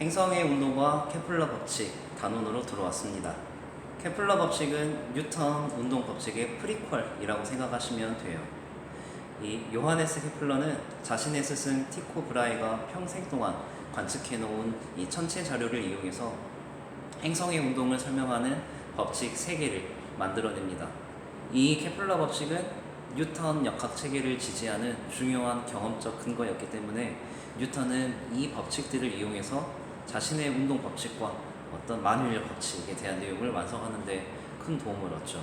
행성의 운동과 케플러 법칙 단원으로 들어왔습니다. 케플러 법칙은 뉴턴 운동 법칙의 프리퀄이라고 생각하시면 돼요. 이 요하네스 케플러는 자신의 스승 티코 브라헤가 평생 동안 관측해 놓은 이 천체 자료를 이용해서 행성의 운동을 설명하는 법칙 3개를 만들어냅니다. 이 케플러 법칙은 뉴턴 역학 체계를 지지하는 중요한 경험적 근거였기 때문에 뉴턴은 이 법칙들을 이용해서 자신의 운동 법칙과 어떤 만유인력 법칙에 대한 내용을 완성하는 데 큰 도움을 얻죠.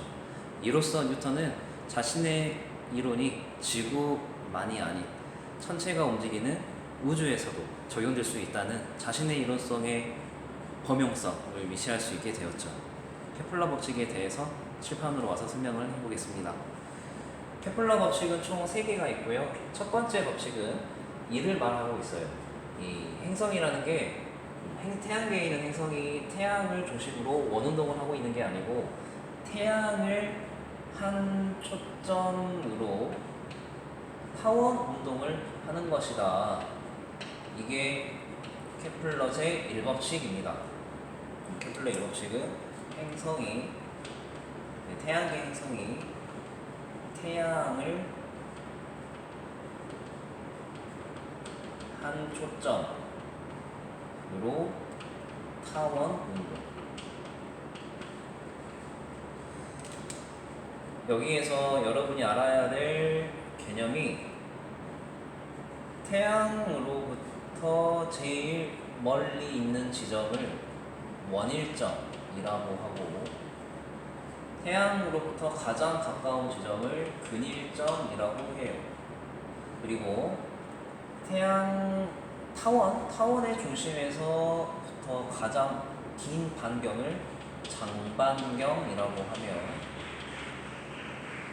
이로써 뉴턴은 자신의 이론이 지구만이 아닌 천체가 움직이는 우주에서도 적용될 수 있다는 자신의 이론성의 범용성을 위시할 수 있게 되었죠. 케플러 법칙에 대해서 칠판으로 와서 설명을 해보겠습니다. 케플러 법칙은 총 3개가 있고요. 첫 번째 법칙은 이를 말하고 있어요. 이 행성이라는 게 태양계에 있는 행성이 태양을 중심으로 원운동을 하고 있는 게 아니고 태양을 한 초점으로 타원 운동을 하는 것이다. 이게 케플러 제1법칙입니다. 케플러 1법칙은 행성이 태양계 행성이 태양을 한 초점으로 타원 운동. 여기에서 여러분이 알아야 될 개념이 태양으로부터 제일 멀리 있는 지점을 원일점이라고 하고 태양으로부터 가장 가까운 지점을 근일점이라고 해요. 그리고 타원의 중심에서부터 가장 긴 반경을 장반경이라고 하며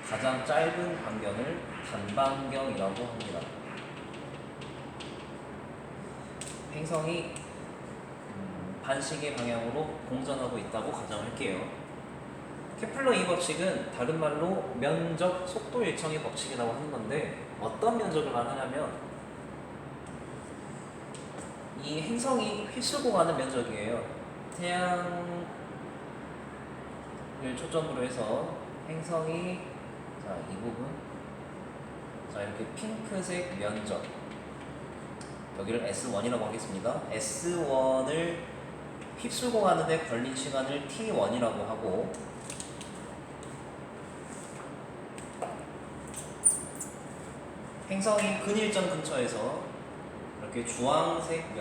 가장 짧은 반경을 단반경이라고 합니다. 행성이 반시계 방향으로 공전하고 있다고 가정할게요. 케플러 2법칙은 다른 말로 면적 속도 일정의 법칙이라고 하는 건데 어떤 면적을 말하냐면 이 행성이 휩쓸고 가는 면적이에요. 태양을 초점으로 해서 행성이 이 부분 이렇게 핑크색 면적 여기를 S1이라고 하겠습니다. S1을 휩쓸고 가는데 걸린 시간을 T1이라고 하고 행성이 근일점 근처에서 이렇게 주황색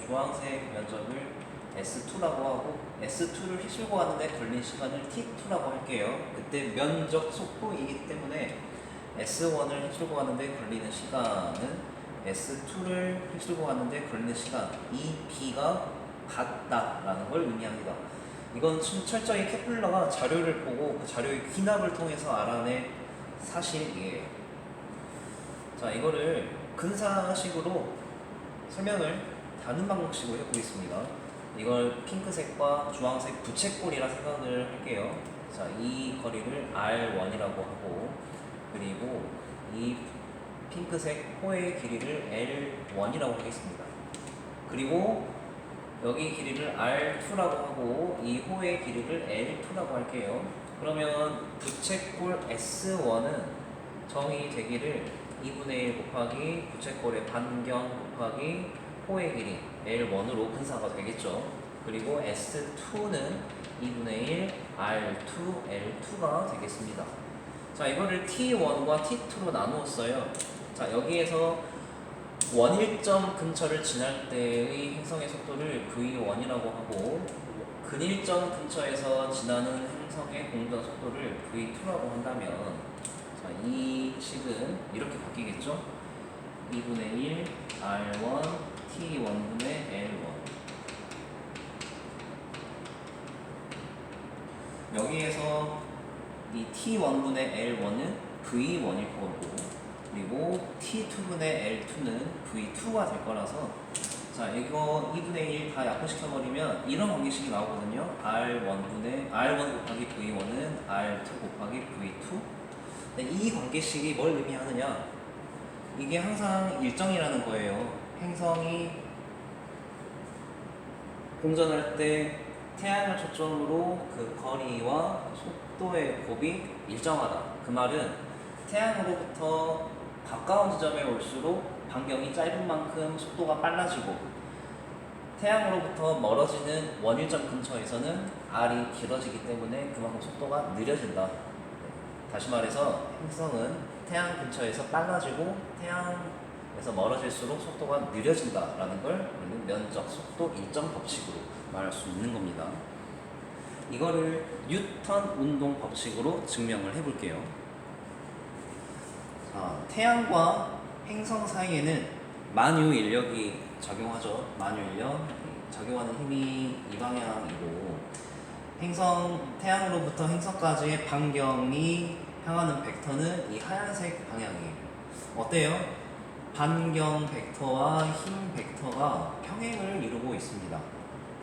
주황색 면적을 S2라고 하고 S2를 휩쓸고 가는데 걸린 시간을 T2라고 할게요. 그때 면적 속도이기 때문에 S1을 휩쓸고 가는데 걸리는 시간은 S2를 휩쓸고 가는데 걸리는 시간 이 B가 같다라는 걸 의미합니다. 이건 철저히 케플러가 자료를 보고 그 자료의 귀납을 통해서 알아낸 사실이에요. 자, 이거를 근사식으로 설명을 다른 방식으로 해보겠습니다. 이걸 핑크색과 주황색 부채꼴이라 생각을 할게요. 자, 이 거리를 R1이라고 하고 그리고 이 핑크색 호의 길이를 L1이라고 하겠습니다. 그리고 여기 길이를 R2라고 하고 이 호의 길이를 L2라고 할게요. 그러면 부채꼴 S1은 정의 되기를 2분의 1 곱하기 부채꼴의 반경 곱하기 호의 길이 L1으로 근사가 되겠죠. 그리고 S2는 2분의 1 R2, L2가 되겠습니다. 자, 이거를 T1과 T2로 나누었어요. 자, 여기에서 원일점 근처를 지날 때의 행성의 속도를 V1이라고 하고 근일점 근처에서 지나는 행성의 공전 속도를 V2라고 한다면 자, 이 식은 이렇게 바뀌겠죠? 2분의 1 R1 T1분의 L1 여기에서 이 T1분의 L1은 V1일 거고 그리고 T2분의 L2는 V2가 될 거라서 자, 이거 2분의 1 다 약분시켜버리면 이런 관계식이 나오거든요. R1 곱하기 V1은 R2 곱하기 V2 이 관계식이 뭘 의미하느냐 이게 항상 일정이라는 거예요. 행성이 공전할 때 태양을 초점으로 그 거리와 속도의 곱이 일정하다. 그 말은 태양으로부터 가까운 지점에 올수록 반경이 짧은 만큼 속도가 빨라지고 태양으로부터 멀어지는 원일점 근처에서는 R이 길어지기 때문에 그만큼 속도가 느려진다. 다시 말해서 행성은 태양 근처에서 빨라지고 태양에서 멀어질수록 속도가 느려진다라는 걸 우리는 면적 속도 일정 법칙으로 말할 수 있는 겁니다. 이거를 뉴턴 운동 법칙으로 증명을 해볼게요. 자, 태양과 행성 사이에는 만유 인력이 작용하죠. 만유 인력 작용하는 힘이 이 방향이고 태양으로부터 행성까지의 반경이 향하는 벡터는 이 하얀색 방향이에요. 어때요? 반경 벡터와 힘 벡터가 평행을 이루고 있습니다.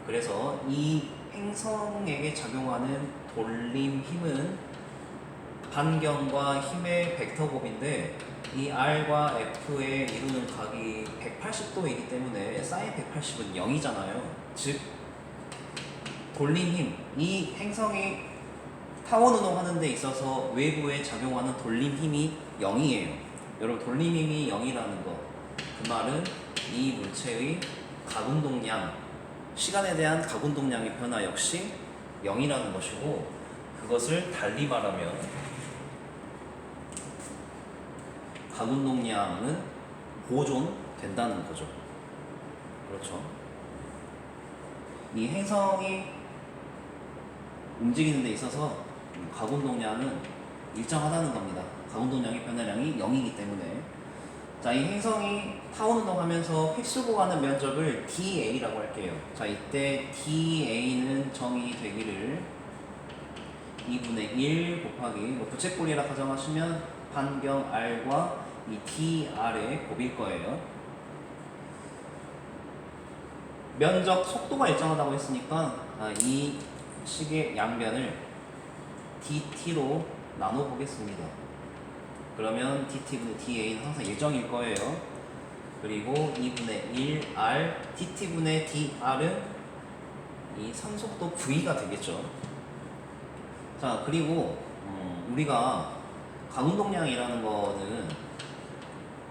그래서 이 행성에게 작용하는 돌림 힘은 반경과 힘의 벡터 곱인데 이 R과 F에 이루는 각이 180도이기 때문에 sin 180은 0이잖아요. 즉 돌림 힘, 이 행성이 타원 운동하는 데 있어서 외부에 작용하는 돌림 힘이 0이에요. 여러분 돌림 힘이 0이라는 거, 그 말은 이 물체의 각운동량, 시간에 대한 각운동량의 변화 역시 0이라는 것이고 그것을 달리 말하면 각운동량은 보존된다는 거죠. 그렇죠. 이 행성이 움직이는 데 있어서 각운동량은 일정하다는 겁니다. 각운동량의 변화량이 0이기 때문에. 자, 이 행성이 타원 운동하면서 휩쓸고 가는 면적을 dA라고 할게요. 자, 이때 dA는 정의되기를 2분의 1 곱하기 부채꼴이라 가정하시면 반경 R과 이 dR의 곱일 거예요. 면적 속도가 일정하다고 했으니까 이 식의 양변을 dt로 나눠 보겠습니다. 그러면 dt분의 da는 항상 일정일 거예요. 그리고 2분의 1r dt분의 dr은 이 선속도 v가 되겠죠. 자, 그리고 우리가 각운동량이라는 거는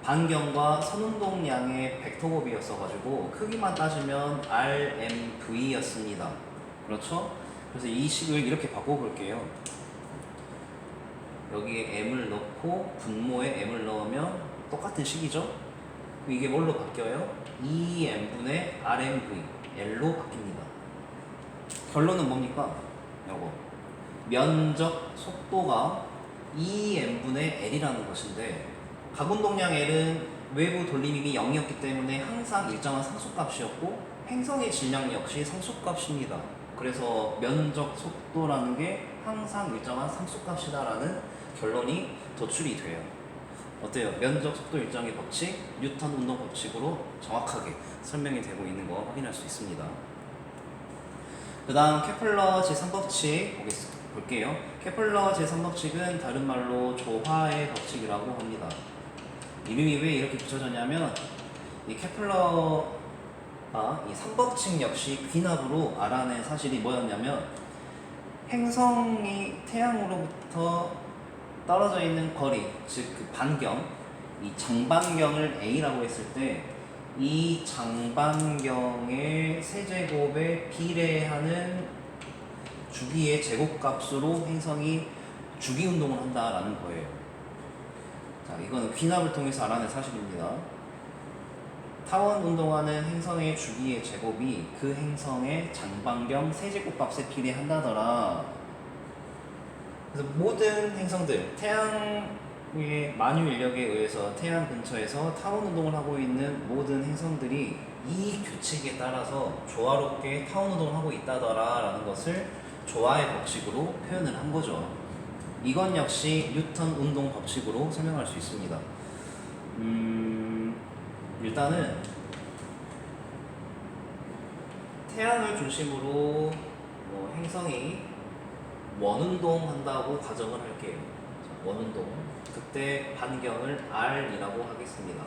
반경과 선운동량의 벡터곱이었어가지고 크기만 따지면 RMV였습니다. 그렇죠? 그래서 이 식을 이렇게 바꿔볼게요. 여기에 M을 넣고 분모에 M을 넣으면 똑같은 식이죠? 이게 뭘로 바뀌어요? 2M분의 RMV, L로 바뀝니다. 결론은 뭡니까? 요거 면적 속도가 2M분의 L이라는 것인데 각운동량 L은 외부 돌림힘이 0이었기 때문에 항상 일정한 상수값이었고 행성의 질량 역시 상수값입니다. 그래서 면적 속도라는 게 항상 일정한 상수값이다라는 결론이 도출이 돼요. 어때요? 면적 속도 일정의 법칙, 뉴턴 운동 법칙으로 정확하게 설명이 되고 있는 거 확인할 수 있습니다. 그 다음 케플러 제3법칙 볼게요. 케플러 제3법칙은 다른 말로 조화의 법칙이라고 합니다. 이름이 왜 이렇게 붙여졌냐면 이 케플러가 이 3법칙 역시 귀납으로 알아낸 사실이 뭐였냐면 행성이 태양으로부터 떨어져 있는 거리, 즉 그 반경, 이 장반경을 A라고 했을 때 이 장반경의 세제곱에 비례하는 주기의 제곱값으로 행성이 주기 운동을 한다라는 거예요. 자, 이거는 귀납을 통해서 알아낸 사실입니다. 타원 운동하는 행성의 주기의 제곱이 그 행성의 장반경 세제곱값에 비례한다더라. 그래서 모든 행성들, 태양의 만유 인력에 의해서 태양 근처에서 타원 운동을 하고 있는 모든 행성들이 이 규칙에 따라서 조화롭게 타원 운동을 하고 있다더라라는 것을 조화의 법칙으로 표현을 한 거죠. 이건 역시 뉴턴 운동 법칙으로 설명할 수 있습니다. 일단은 태양을 중심으로 행성이 원운동 한다고 가정을 할게요. 원운동. 그때 반경을 R이라고 하겠습니다.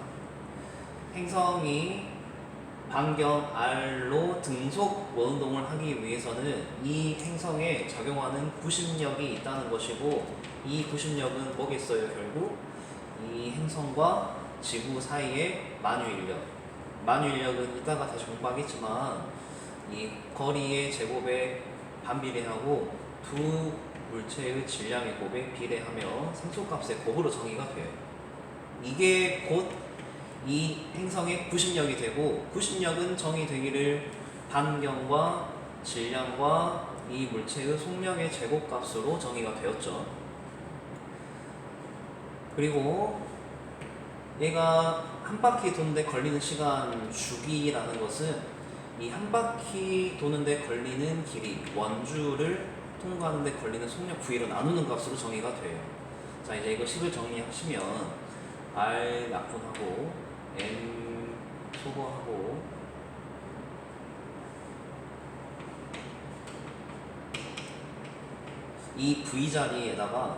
행성이 반경 R로 등속 원운동을 하기 위해서는 이 행성에 작용하는 구심력이 있다는 것이고, 이 구심력은 뭐겠어요? 결국 이 행성과 지구 사이의 만유인력. 만유인력은 이따가 다시 공부하겠지만 이 거리의 제곱에 반비례하고 두 물체의 질량의 곱에 비례하며 상수값의 곱으로 정의가 돼요. 이게 곧 이 행성의 구심력이 되고, 구심력은 정의되기를 반경과 질량과 이 물체의 속력의 제곱값으로 정의가 되었죠. 그리고 얘가 한 바퀴 도는데 걸리는 시간 주기라는 것은 이 한 바퀴 도는데 걸리는 길이, 원주를 통과하는데 걸리는 속력 V로 나누는 값으로 정의가 돼요. 자, 이제 이거 식을 정리하시면 R 약분하고 M 소거하고 이 V 자리에다가,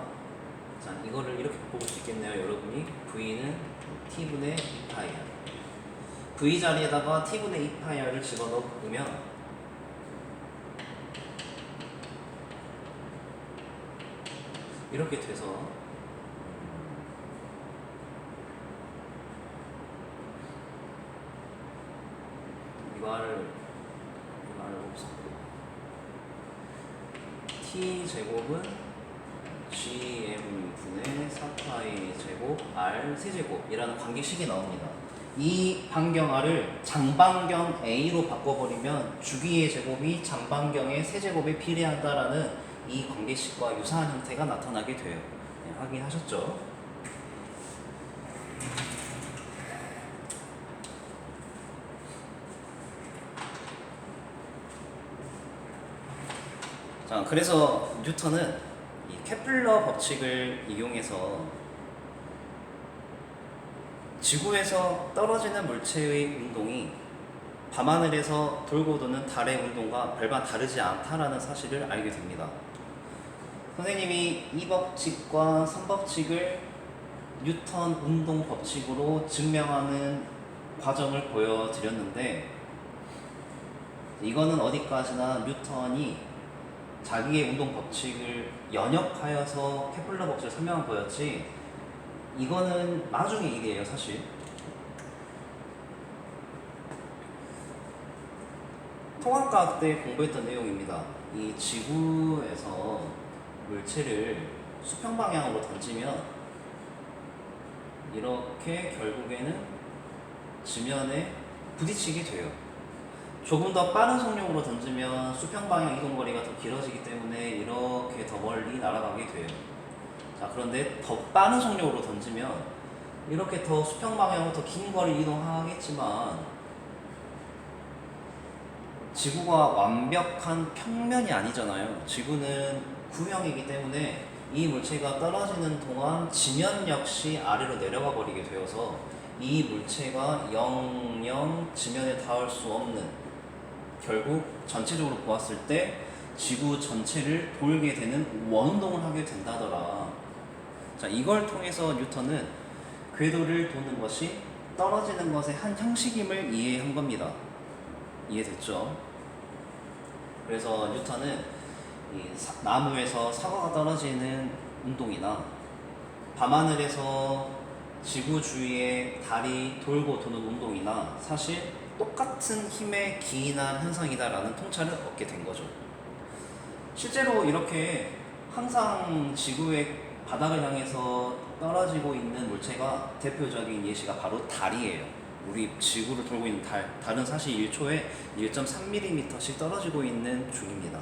자, 이거를 이렇게 바꿔볼 수 있겠네요. 여러분이 V는 T분의 2파이야. V 자리에다가 T분의 2파이를 집어넣으면 이렇게 돼서 이거를 없었고, T 제곱은 GM분의 4파이 제곱 R 세제곱이라는 관계식이 나옵니다. 이 반경 R을 장반경 A로 바꿔버리면 주기의 제곱이 장반경의 세제곱에 비례한다라는 이 관계식과 유사한 형태가 나타나게 돼요. 네, 확인하셨죠? 자, 그래서 뉴턴은 이 케플러 법칙을 이용해서 지구에서 떨어지는 물체의 운동이 밤하늘에서 돌고 도는 달의 운동과 별반 다르지 않다라는 사실을 알게 됩니다. 선생님이 이 법칙과 3법칙을 뉴턴 운동 법칙으로 증명하는 과정을 보여드렸는데, 이거는 어디까지나 뉴턴이 자기의 운동 법칙을 연역하여서 케플러 법칙을 설명한 거였지, 이거는 나중에 일이에요, 사실. 통합과학 때 공부했던 내용입니다. 이 지구에서 물체를 수평 방향으로 던지면 이렇게 결국에는 지면에 부딪히게 돼요. 조금 더 빠른 속력으로 던지면 수평 방향 이동 거리가 더 길어지기 때문에 이렇게 더 멀리 날아가게 돼요. 자, 그런데 더 빠른 속력으로 던지면 이렇게 더 수평 방향으로 더 긴 거리 이동하겠지만 지구가 완벽한 평면이 아니잖아요. 지구는 구형이기 때문에 이 물체가 떨어지는 동안 지면 역시 아래로 내려가 버리게 되어서 이 물체가 영영 지면에 닿을 수 없는, 결국 전체적으로 보았을 때 지구 전체를 돌게 되는 원운동을 하게 된다더라. 자, 이걸 통해서 뉴턴은 궤도를 도는 것이 떨어지는 것의 한 형식임을 이해한 겁니다. 이해됐죠? 그래서 뉴턴은 이 나무에서 사과가 떨어지는 운동이나 밤하늘에서 지구 주위에 달이 돌고 도는 운동이나 사실 똑같은 힘의 기인한 현상이다라는 통찰을 얻게 된 거죠. 실제로 이렇게 항상 지구의 바닥을 향해서 떨어지고 있는 물체가 대표적인 예시가 바로 달이에요. 우리 지구를 돌고 있는 달은 사실 1초에 1.3mm씩 떨어지고 있는 중입니다.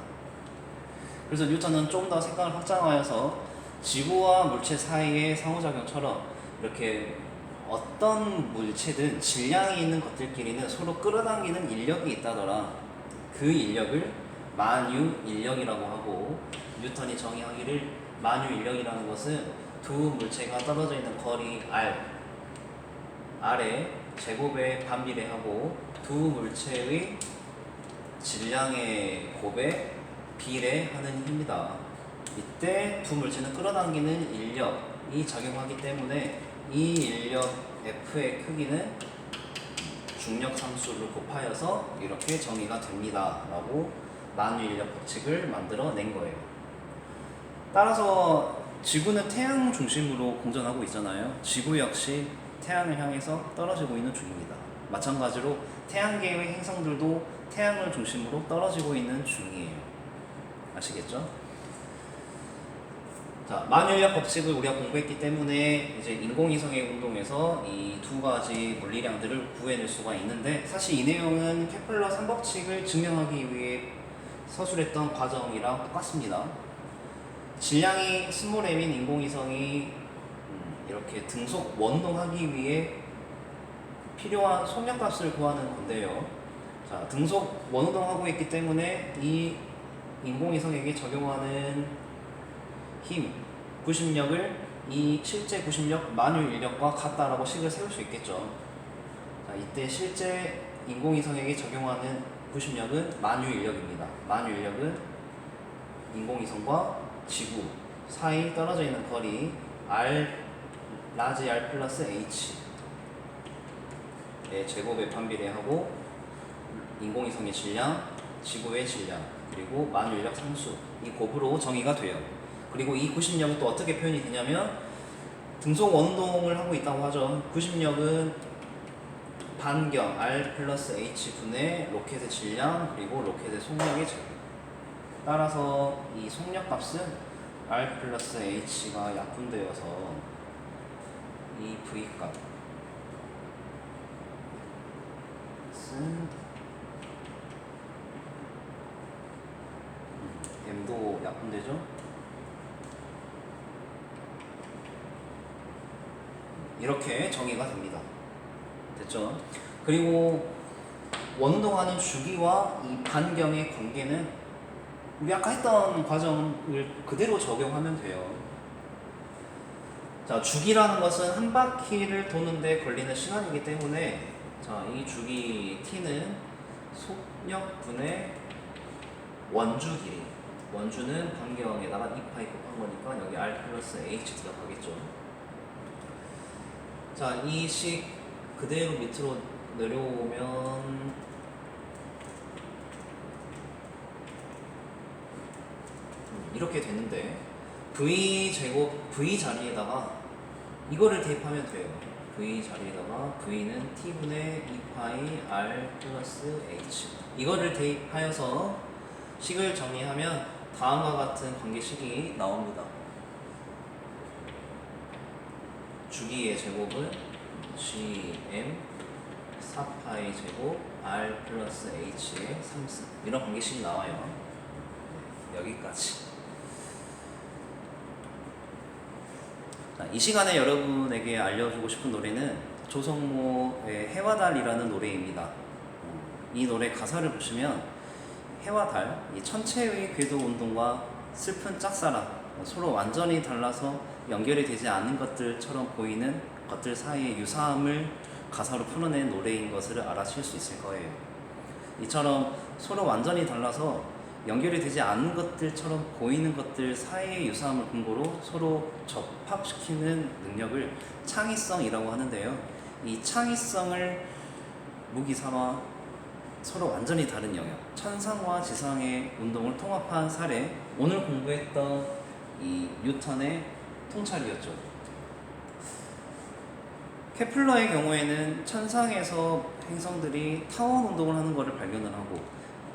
그래서 뉴턴은 좀 더 생각을 확장하여서 지구와 물체 사이의 상호작용처럼 이렇게 어떤 물체든 질량이 있는 것들끼리는 서로 끌어당기는 인력이 있다더라. 그 인력을 만유인력이라고 하고, 뉴턴이 정의하기를 만유인력이라는 것은 두 물체가 떨어져 있는 거리 R의 제곱에 반비례하고 두 물체의 질량의 곱에 비례하는 힘이다. 이때 두 물체는 끌어당기는 인력이 작용하기 때문에 이 인력 F의 크기는 중력 상수를 곱하여서 이렇게 정의가 됩니다 라고 만유인력 법칙을 만들어낸 거예요. 따라서 지구는 태양 중심으로 공전하고 있잖아요. 지구 역시 태양을 향해서 떨어지고 있는 중입니다. 마찬가지로 태양계의 행성들도 태양을 중심으로 떨어지고 있는 중이에요. 아시겠죠? 자, 만유인력 법칙을 우리가 공부했기 때문에 이제 인공위성의 운동에서 이 두 가지 물리량들을 구해낼 수가 있는데, 사실 이 내용은 케플러 3법칙을 증명하기 위해 서술했던 과정이랑 똑같습니다. 질량이 스몰 m인 인공위성이 이렇게 등속 원동하기 위해 필요한 속력값을 구하는 건데요. 자, 등속 원동하고 있기 때문에 이 인공위성에게 적용하는 힘, 구심력을 이 실제 구심력 만유인력과 같다라고 식을 세울 수 있겠죠. 자, 이때 실제 인공위성에게 적용하는 구심력은 만유인력입니다. 만유인력은 인공위성과 지구 사이 떨어져 있는 거리 r 라지 r 플러스 h의 제곱에 반비례하고 인공위성의 질량, 지구의 질량, 그리고 만유인력 상수, 이 곱으로 정의가 돼요. 그리고 이 구심력은 또 어떻게 표현이 되냐면 등속 원동을 하고 있다고 하죠. 구심력은 반경 r 플러스 h 분의 로켓의 질량 그리고 로켓의 속력의 제곱. 따라서 이 속력값은 r 플러스 h가 약분되어서 이 v값은 m도 약분되죠. 이렇게 정의가 됩니다. 됐죠? 그리고 원동하는 주기와 이 반경의 관계는 우리 아까 했던 과정을 그대로 적용하면 돼요. 자, 주기라는 것은 한 바퀴를 도는데 걸리는 시간이기 때문에, 자, 이 주기 t는 속력분의 원주 길이, 원주는 반경에다가 2파이 곱한 거니까 여기 r 플러스 h 들어가겠죠. 자, 이 식 그대로 밑으로 내려오면 이렇게 되는데 v 제곱 v 자리에다가 이거를 대입하면 돼요. v 자리에다가 v는 t분의 2파이 r 플러스 h, 이거를 대입하여서 식을 정리하면 다음과 같은 관계식이 나옵니다. 주기의 제곱은 gm 4파이 제곱 r 플러스 h의 3승, 이런 관계식이 나와요. 여기까지. 자, 이 시간에 여러분에게 알려주고 싶은 노래는 조성모의 해와 달이라는 노래입니다. 이 노래 가사를 보시면 해와 달, 이 천체의 궤도 운동과 슬픈 짝사랑, 서로 완전히 달라서 연결이 되지 않는 것들처럼 보이는 것들 사이의 유사함을 가사로 풀어낸 노래인 것을 알아챌 수 있을 거예요. 이처럼 서로 완전히 달라서 연결이 되지 않는 것들처럼 보이는 것들 사이의 유사함을 근거로 서로 접합시키는 능력을 창의성이라고 하는데요. 이 창의성을 무기 삼아 서로 완전히 다른 영역, 천상과 지상의 운동을 통합한 사례, 오늘 공부했던 이 뉴턴의 통찰이었죠. 케플러의 경우에는 천상에서 행성들이 타원 운동을 하는 것을 발견을 하고,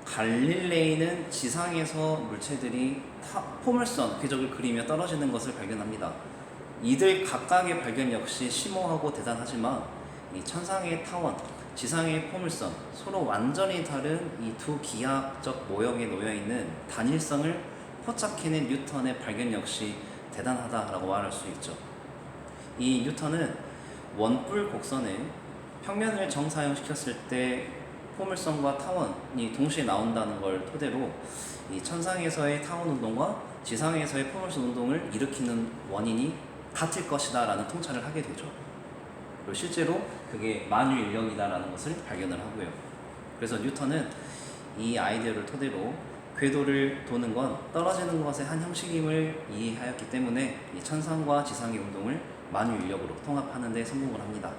갈릴레이는 지상에서 물체들이 포물선, 궤적을 그리며 떨어지는 것을 발견합니다. 이들 각각의 발견 역시 심오하고 대단하지만 이 천상의 타원, 지상의 포물선, 서로 완전히 다른 이 두 기하학적 모형에 놓여있는 단일성을 포착해낸 뉴턴의 발견 역시 대단하다라고 말할 수 있죠. 이 뉴턴은 원뿔 곡선의 평면을 정사형시켰을 때 포물선과 타원이 동시에 나온다는 걸 토대로 이 천상에서의 타원 운동과 지상에서의 포물선 운동을 일으키는 원인이 같을 것이다 라는 통찰을 하게 되죠. 그리고 실제로 그게 만유인력이다라는 것을 발견을 하고요. 그래서 뉴턴은 이 아이디어를 토대로 궤도를 도는 건 떨어지는 것의 한 형식임을 이해하였기 때문에 이 천상과 지상의 운동을 만유인력으로 통합하는 데 성공을 합니다.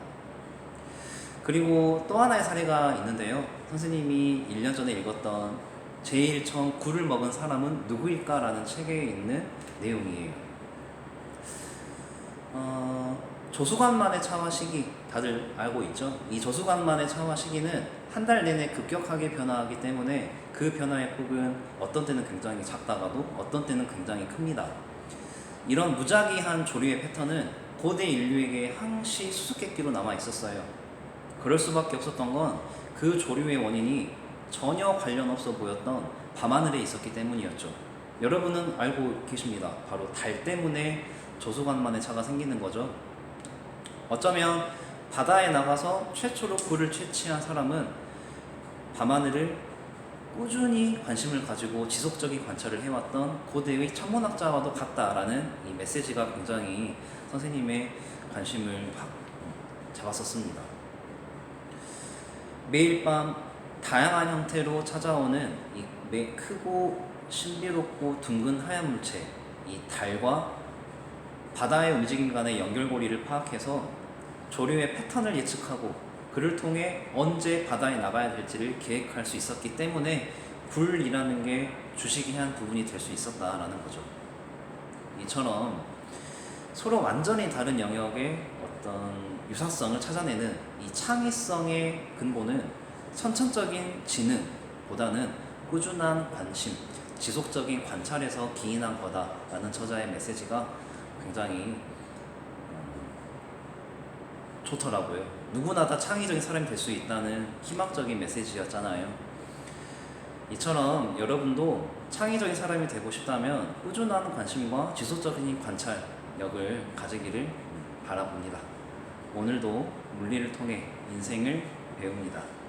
그리고 또 하나의 사례가 있는데요. 선생님이 1년 전에 읽었던 제일 처음 굴을 먹은 사람은 누구일까라는 책에 있는 내용이에요. 조수관만의 차화 시기 다들 알고 있죠? 이 조수관만의 차화 시기는 한 달 내내 급격하게 변화하기 때문에 그 변화의 폭은 어떤 때는 굉장히 작다가도 어떤 때는 굉장히 큽니다. 이런 무작위한 조류의 패턴은 고대 인류에게 항시 수수께끼로 남아 있었어요. 그럴 수밖에 없었던 건 그 조류의 원인이 전혀 관련 없어 보였던 밤하늘에 있었기 때문이었죠. 여러분은 알고 계십니다. 바로 달 때문에 조수관만의 차가 생기는 거죠. 어쩌면 바다에 나가서 최초로 굴을 채취한 사람은 밤하늘을 꾸준히 관심을 가지고 지속적인 관찰을 해왔던 고대의 천문학자와도 같다라는 이 메시지가 굉장히 선생님의 관심을 확 잡았었습니다. 매일 밤 다양한 형태로 찾아오는 이 크고 신비롭고 둥근 하얀 물체, 이 달과 바다의 움직임 간의 연결고리를 파악해서 조류의 패턴을 예측하고 그를 통해 언제 바다에 나가야 될지를 계획할 수 있었기 때문에 굴이라는 게 주시기한 부분이 될 수 있었다라는 거죠. 이처럼 서로 완전히 다른 영역의 어떤 유사성을 찾아내는 이 창의성의 근본은 선천적인 지능보다는 꾸준한 관심, 지속적인 관찰에서 기인한 거다라는 저자의 메시지가 굉장히 좋더라고요. 누구나 다 창의적인 사람이 될 수 있다는 희망적인 메시지였잖아요. 이처럼 여러분도 창의적인 사람이 되고 싶다면 꾸준한 관심과 지속적인 관찰력을 가지기를 바라봅니다. 오늘도 물리를 통해 인생을 배웁니다.